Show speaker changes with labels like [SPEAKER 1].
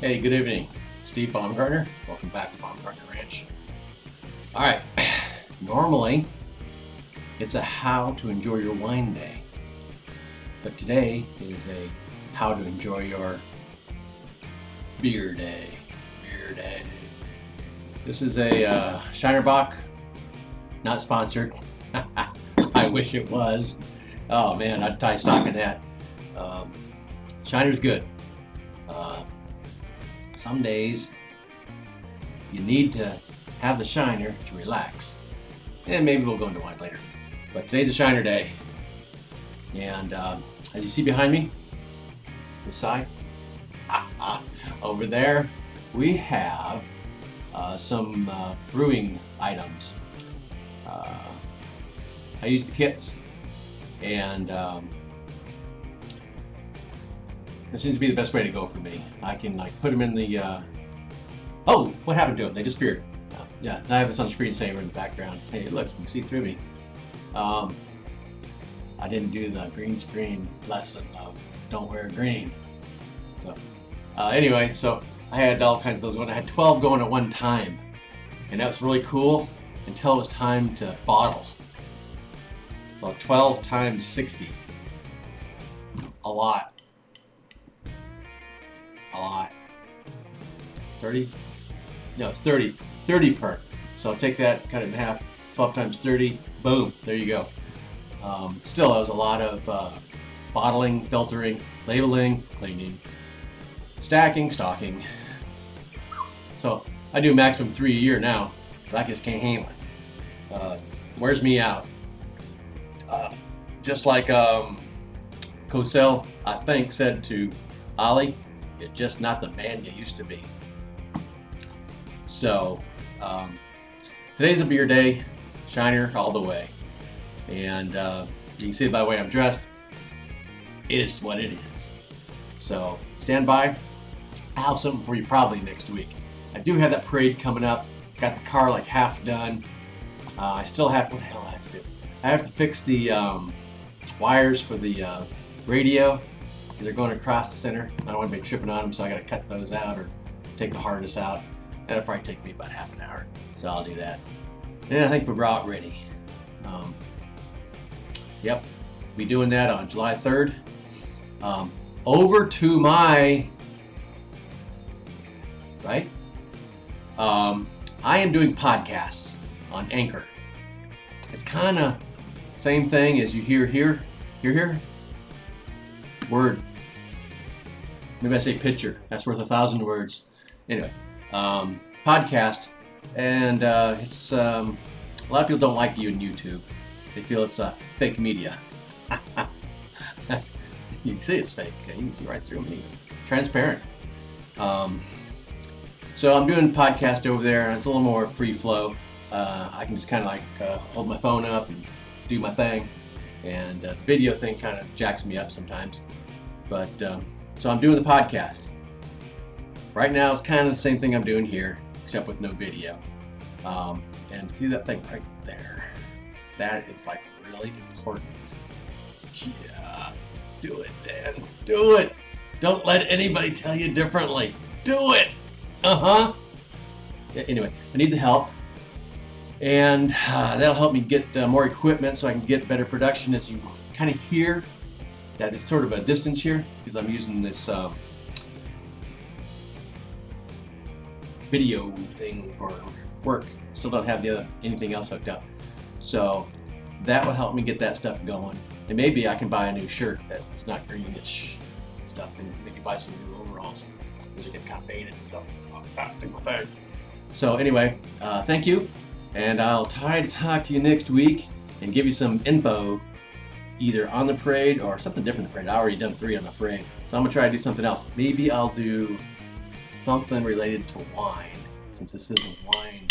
[SPEAKER 1] Hey, good evening. Steve Baumgartner. Welcome back to Baumgartner Ranch. All right. Normally, it's a how to enjoy your wine day. But today is a how to enjoy your beer day. Beer day. This is a Shiner Bock. Not sponsored. I wish it was. Oh man, I'd tie stock in that. Shiner's good. Some days you need to have the Shiner to relax. And maybe we'll go into wine later. But today's a Shiner day. And as you see behind me, this side, over there, we have some brewing items. I use the kits, and this seems to be the best way to go for me. I can put them in the. Oh, what happened to them? They disappeared. Yeah, I have this on the screensaver in the background. Hey, look, you can see through me. I didn't do the green screen lesson of don't wear green. So anyway, so I had all kinds of those going. I had 12 going at one time, and that was really cool until it was time to bottle. So 12 times 60. A lot. 30? No, it's 30. 30 per. So I'll take that, cut it in half. 12 times 30. Boom. There you go. Still, that was a lot of bottling, filtering, labeling, cleaning, stacking, stocking. So I do maximum 3 a year now, but I just can't handle it. Wears me out. Just like Cosell, I think, said to Ollie, you're just not the man you used to be. So today's a beer day, Shiner all the way. And you can see by the way I'm dressed, it is what it is. So stand by. I'll have something for you probably next week. I do have that parade coming up. Got the car like half done. I still have, what the hell I have to do? I have to fix the wires for the radio. They're going across the center. I don't want to be tripping on them, so I got to cut those out or take the harness out. That'll probably take me about half an hour, so I'll do that. And I think we're about ready. Yep, be doing that on July 3rd. Over to my right. I am doing podcasts on Anchor. It's kind of same thing as you hear here. Hear here? Word. Maybe I say picture. That's worth 1,000 words. Anyway, podcast, and it's a lot of people don't like you in YouTube. They feel it's fake media. You can see it's fake. You can see right through me. Transparent. So I'm doing a podcast over there, and it's a little more free flow. I can just kind of hold my phone up and do my thing, and the video thing kind of jacks me up sometimes. But so I'm doing the podcast. Right now it's kind of the same thing I'm doing here, except with no video. And see that thing right there? That is really important. Yeah, do it, Dan. Do it. Don't let anybody tell you differently. Do it. Yeah, anyway, I need the help. And that'll help me get more equipment so I can get better production. As you kind of hear, that is sort of a distance here because I'm using this video thing for work. Still don't have anything else hooked up. So that will help me get that stuff going. And maybe I can buy a new shirt that's not greenish stuff and maybe buy some new overalls because they get kind of faded and stuff. So anyway, thank you. And I'll try to talk to you next week and give you some info either on the parade or something different than the parade. I already done 3 on the parade. So I'm gonna try to do something else. Maybe I'll do something related to wine, since this is a wine